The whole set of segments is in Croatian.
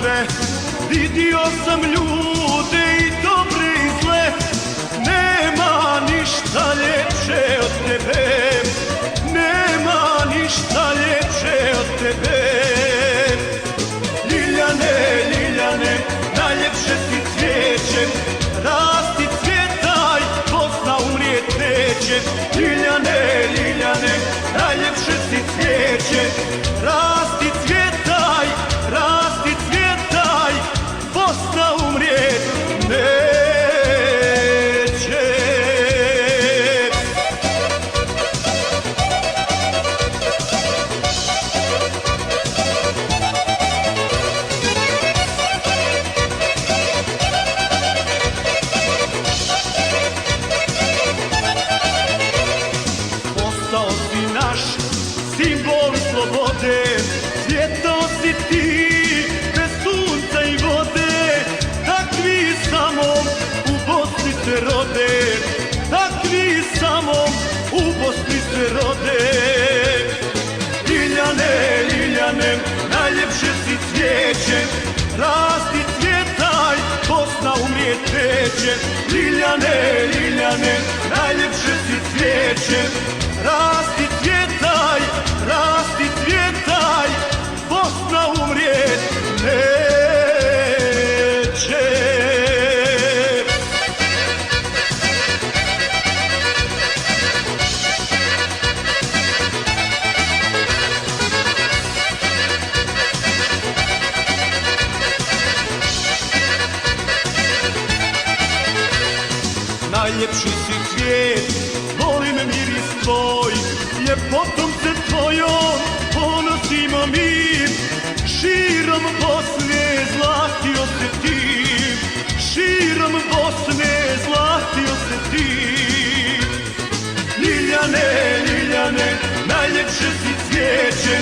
sve, vidio sam ljude i dobre i zle, nema ništa ljepše od tebe, nema ništa ljepše od tebe. Ljiljane, Ljiljane, najljepše si cvijeće, rasti cvjetaj, Bosna umrijet neće. Ljiljane, Ljiljane, najljepše si cvijeće, rasti cvjetaj, Bosna umrijet neće. Postao si naš simbol slobode, cvjetao si ti bez sunca i vode, takvi samo u Bosni se rode, takvi samo u Bosni se rode. Ljiljane, Ljiljane, najljepše si cvijeće, rasti cvjetaj, Bosna umrijet neće. Ljiljane, Ljiljane, najljepše si cvijeće, rasti cvjetaj, Bosna umrijet neće. Najljepši si cvijet, volim miris tvoj, ljepotom se tvojom ponosimo mi. Širom Bosne zlatio se ti, širom Bosne zlatio se ti. Ljiljane, Ljiljane, najljepše si cvijeće,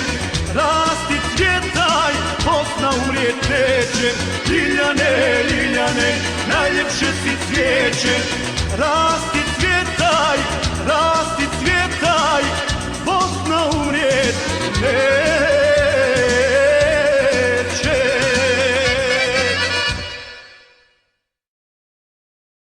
rasti cvjetaj, Bosna umrijet neće. Ljiljane, Ljiljane, najljepše si cvijeće, rasti cvjetaj, Bosna umrijet neće.